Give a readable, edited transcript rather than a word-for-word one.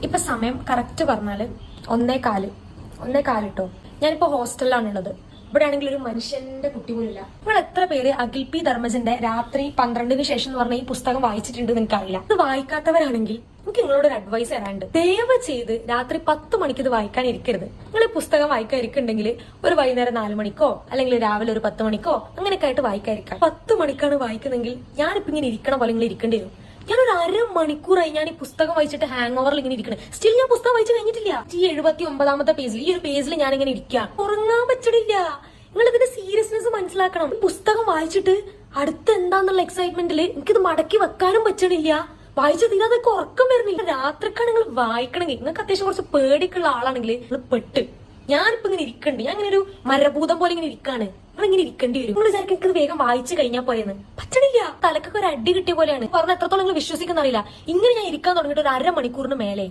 ഇപ്പൊ സമയം കറക്റ്റ് പറഞ്ഞാല് 1:15 കേട്ടോ. ഞാനിപ്പോ ഹോസ്റ്റലിലാണുള്ളത്. ഇവിടെ ആണെങ്കിൽ ഒരു മനുഷ്യന്റെ കുട്ടി പോലില്ല. നിങ്ങൾ എത്ര പേര് അഖിൽ പി ധർമ്മജന്റെ രാത്രി 12-ന് ശേഷം എന്ന് പറഞ്ഞ ഈ പുസ്തകം വായിച്ചിട്ടുണ്ട് നിങ്ങൾക്ക് അറിയില്ല. ഇത് വായിക്കാത്തവരാണെങ്കിൽ എനിക്ക് നിങ്ങളോട് ഒരു അഡ്വൈസ് തരാണ്ട്. ദയവ് ചെയ്ത് രാത്രി 10 മണിക്ക് ഇത് വായിക്കാൻ ഇരിക്കരുത്. നിങ്ങൾ ഈ പുസ്തകം വായിക്കാൻ ഇരിക്കുന്നുണ്ടെങ്കിൽ ഒരു വൈകുന്നേരം 4 മണിക്കോ അല്ലെങ്കിൽ രാവിലെ ഒരു 10 മണിക്കോ അങ്ങനെയൊക്കെ ആയിട്ട് വായിക്കാതിരിക്കാം. 10 മണിക്കാണ് വായിക്കുന്നെങ്കിൽ ഞാനിപ്പോ ഇങ്ങനെ ഇരിക്കണ പോലെ നിങ്ങൾ ഇരിക്കേണ്ടി വരും. ഞാനൊരു 1/2 മണിക്കൂറായി ഞാൻ ഈ പുസ്തകം വായിച്ചിട്ട് ഹാങ് ഓവറിൽ ഇങ്ങനെ ഇരിക്കണേ. സ്റ്റിൽ ഞാൻ പുസ്തകം വായിച്ചു കഴിഞ്ഞിട്ടില്ല. ഈ 79-ാമത്തെ പേജിൽ ഈ ഒരു പേജിൽ ഞാൻ ഇങ്ങനെ ഇരിക്കാം. ഉറങ്ങാൻ പറ്റണില്ല. നിങ്ങൾ ഇതിന്റെ സീരിയസ്നെസ് മനസ്സിലാക്കണം. പുസ്തകം വായിച്ചിട്ട് അടുത്ത എന്താന്നുള്ള എക്സൈറ്റ്മെന്റിൽ എനിക്കിത് മടക്കി വെക്കാനും പറ്റണില്ല. വായിച്ചു തീരാതൊക്കെ ഉറക്കം വരുന്നില്ല. രാത്രിക്കാണ് നിങ്ങൾ വായിക്കണമെങ്കിൽ നിങ്ങൾക്ക് അത്യാവശ്യം കുറച്ച് പേടിക്കുള്ള ആളാണെങ്കിൽ നിങ്ങൾ പെട്ട്. ഞാനിപ്പോ ഇങ്ങനെ ഇരിക്കണ്ട്. ഞാൻ ഇങ്ങനെ ഒരു മരഭൂതം പോലെ ഇങ്ങനെ ഇരിക്കാണ്. നിങ്ങളിങ്ങനെ ഇരിക്കേണ്ടി വരും. നിങ്ങൾ വിചാരിക്കും ഇത് വേഗം വായിച്ചു കഴിഞ്ഞാൽ പോയെന്ന്. പറ്റണില്ല. തലക്കൊക്കെ ഒരു അടി കിട്ടിയ പോലെയാണ്. പറഞ്ഞ എത്രത്തോളം നിങ്ങൾ വിശ്വസിക്കുന്ന അറിയില്ല. ഇങ്ങനെ ഞാൻ ഇരിക്കാൻ തുടങ്ങിയിട്ട് ഒരു 1/2 മണിക്കൂറിന് മേലെ.